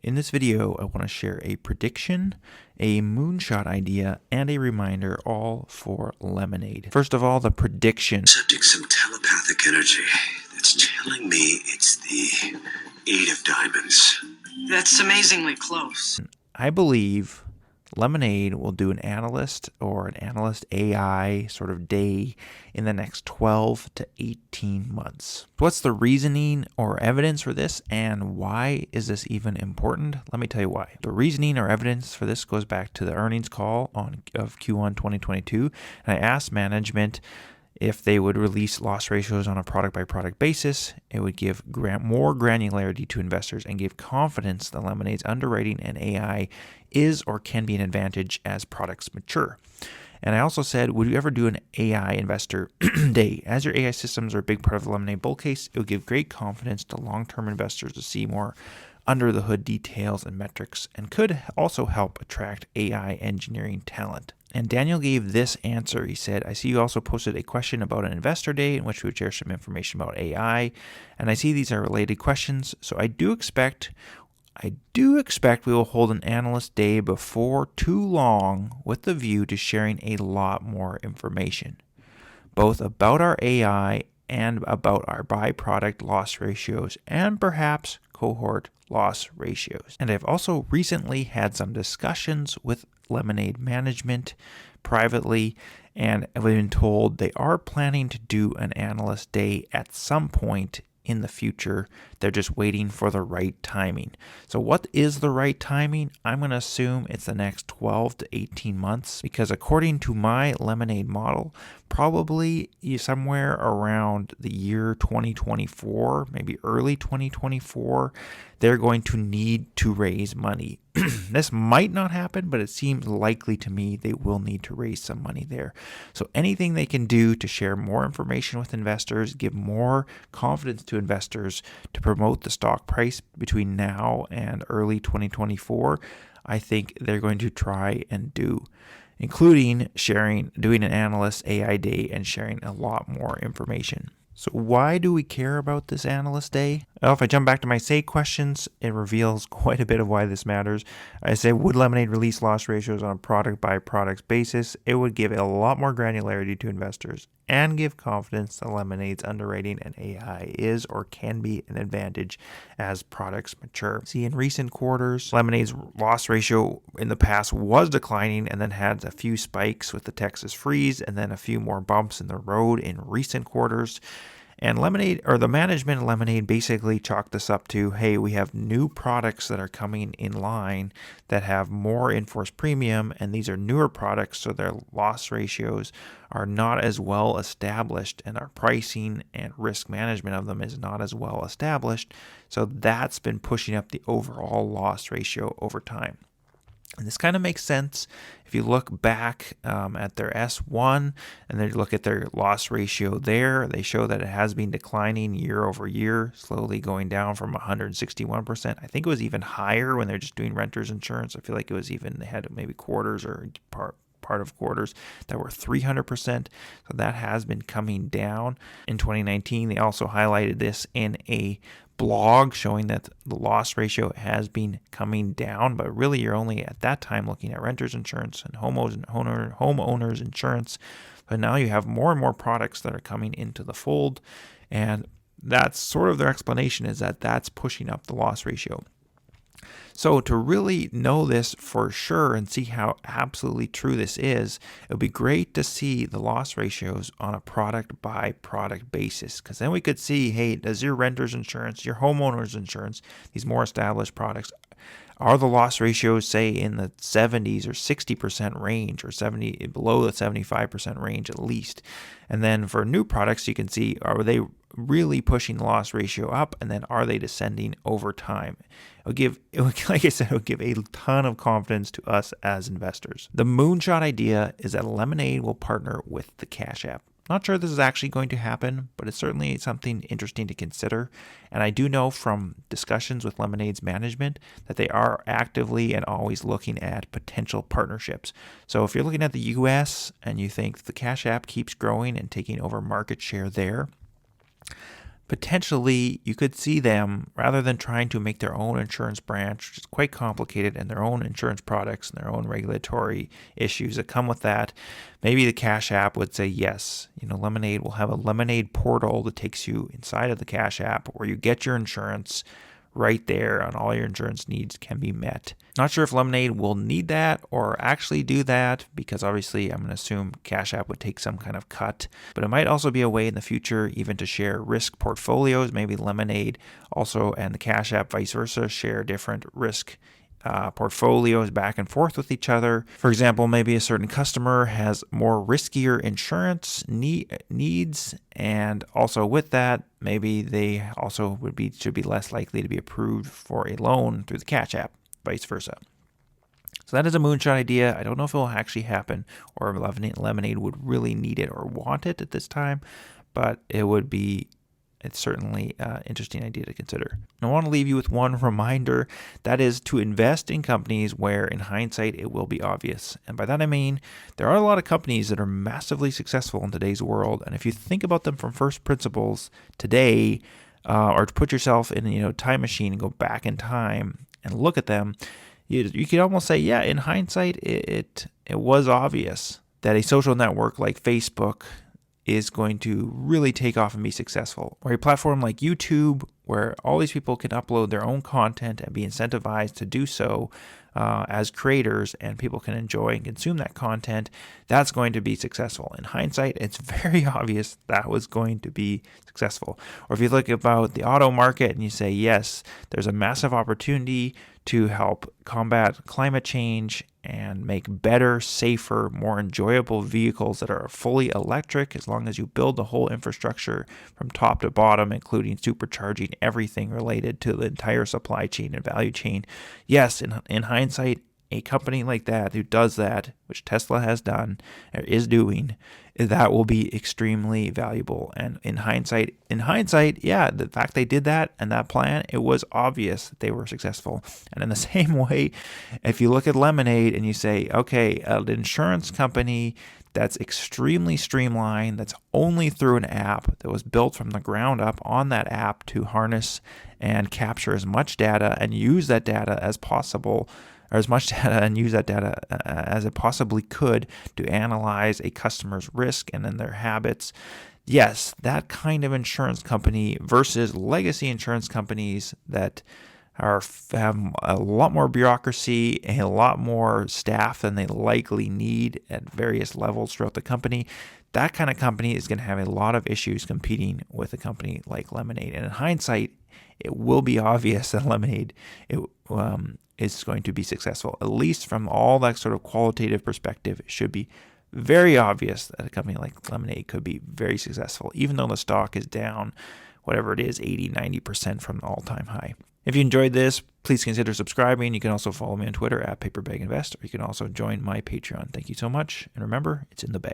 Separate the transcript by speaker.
Speaker 1: In this video, I want to share a prediction, a moonshot idea, and a reminder, all for Lemonade. First of all, the prediction.
Speaker 2: Accepting some telepathic energy that's telling me it's the 8 of diamonds.
Speaker 3: That's amazingly close.
Speaker 1: I believe Lemonade will do an analyst or an analyst AI sort of day in the next 12 to 18 months. What's the reasoning or evidence for this, and why is this even important? Let me tell you why. The reasoning or evidence for this goes back to the earnings call of Q1 2022, and I asked management if they would release loss ratios on a product-by-product basis. It would give more granularity to investors and give confidence that Lemonade's underwriting and AI is or can be an advantage as products mature. And I also said, would you ever do an AI investor day? As your AI systems are a big part of the Lemonade bull case, it would give great confidence to long-term investors to see more under-the-hood details and metrics, and could also help attract AI engineering talent. And Daniel gave this answer. He said, I see you also posted a question about an investor day in which we would share some information about AI. And I see these are related questions. So I do expect we will hold an analyst day before too long with the view to sharing a lot more information, both about our AI and about our byproduct loss ratios and perhaps cohort loss ratios. And I've also recently had some discussions with Lemonade management privately, and I've been told they are planning to do an analyst day at some point in the future. They're just waiting for the right timing. So what is the right timing? I'm going to assume it's the next 12 to 18 months, because according to my Lemonade model, probably somewhere around the year 2024, maybe early 2024, they're going to need to raise money. This might not happen, but it seems likely to me they will need to raise some money there. So anything they can do to share more information with investors, give more confidence to investors to promote the stock price between now and early 2024, I think they're going to try and do, including doing an analyst AI day and sharing a lot more information. So why do we care about this analyst day? Well, if I jump back to my say questions, it reveals quite a bit of why this matters. I say, would Lemonade release loss ratios on a product-by-product basis? It would give a lot more granularity to investors and give confidence that Lemonade's underwriting and AI is or can be an advantage as products mature. See, in recent quarters, Lemonade's loss ratio in the past was declining and then had a few spikes with the Texas freeze and then a few more bumps in the road in recent quarters. And Lemonade, or the management of Lemonade, basically chalked this up to, hey, we have new products that are coming in line that have more in-force premium, and these are newer products, so their loss ratios are not as well established, and our pricing and risk management of them is not as well established. So that's been pushing up the overall loss ratio over time. And this kind of makes sense if you look back at their S1 and then look at their loss ratio there. They show that it has been declining year over year, slowly going down from 161%. I think it was even higher when they're just doing renters insurance. I feel like it was even, they had maybe quarters or part of quarters that were 300%. So that has been coming down. In 2019, they also highlighted this in a blog showing that the loss ratio has been coming down, but really you're only at that time looking at renters insurance and homeowners insurance. But now you have more and more products that are coming into the fold, and that's sort of their explanation, is that that's pushing up the loss ratio. So to really know this for sure and see how absolutely true this is, it would be great to see the loss ratios on a product-by-product basis, because then we could see, hey, does your renter's insurance, your homeowner's insurance, these more established products, are the loss ratios, say, in the 70s or 60% range, or below the 75% range at least? And then for new products, you can see, are they really pushing the loss ratio up, and then are they descending over time? Like I said, it would give a ton of confidence to us as investors. The moonshot idea is that Lemonade will partner with the Cash App. Not sure this is actually going to happen, but it's certainly something interesting to consider. And I do know from discussions with Lemonade's management that they are actively and always looking at potential partnerships. So if you're looking at the US and you think the Cash App keeps growing and taking over market share there, potentially you could see them, rather than trying to make their own insurance branch, which is quite complicated, and their own insurance products and their own regulatory issues that come with that, maybe the Cash App would say, yes, Lemonade will have a Lemonade portal that takes you inside of the Cash App where you get your insurance right there, and all your insurance needs can be met. Not sure if Lemonade will need that or actually do that, because obviously I'm going to assume Cash App would take some kind of cut, but it might also be a way in the future even to share risk portfolios. Maybe Lemonade also and the Cash App vice versa share different risk portfolios back and forth with each other. For example, maybe a certain customer has more riskier insurance needs, and also with that, maybe they also should be less likely to be approved for a loan through the Cash App, vice versa. So that is a moonshot idea. I don't know if it will actually happen, or if Lemonade would really need it or want it at this time, but it's certainly an interesting idea to consider. And I want to leave you with one reminder, that is to invest in companies where in hindsight it will be obvious. And by that I mean there are a lot of companies that are massively successful in today's world, and if you think about them from first principles today, or to put yourself in a time machine and go back in time and look at them, you could almost say, yeah, in hindsight it was obvious that a social network like Facebook is going to really take off and be successful. Or a platform like YouTube, where all these people can upload their own content and be incentivized to do so as creators, and people can enjoy and consume that content, that's going to be successful. In hindsight, it's very obvious that was going to be successful. Or if you look about the auto market and you say, yes, there's a massive opportunity to help combat climate change and make better, safer, more enjoyable vehicles that are fully electric, as long as you build the whole infrastructure from top to bottom, including supercharging everything related to the entire supply chain and value chain. Yes, in hindsight, a company like that who does that, which Tesla has done or is doing, that will be extremely valuable. And in hindsight, yeah, the fact they did that and that plan, it was obvious that they were successful. And in the same way, if you look at Lemonade and you say, okay, an insurance company that's extremely streamlined, that's only through an app that was built from the ground up on that app to harness and capture as much data and use that data as possible, or as much data and use that data as it possibly could to analyze a customer's risk and then their habits. Yes, that kind of insurance company versus legacy insurance companies that have a lot more bureaucracy and a lot more staff than they likely need at various levels throughout the company. That kind of company is going to have a lot of issues competing with a company like Lemonade. And in hindsight, it will be obvious that Lemonade is going to be successful. At least from all that sort of qualitative perspective, it should be very obvious that a company like Lemonade could be very successful, even though the stock is down, whatever it is, 80-90% from the all-time high. If you enjoyed this, please consider subscribing. You can also follow me on Twitter @PaperBagInvest, or you can also join my Patreon. Thank you so much. And remember, it's in the bag.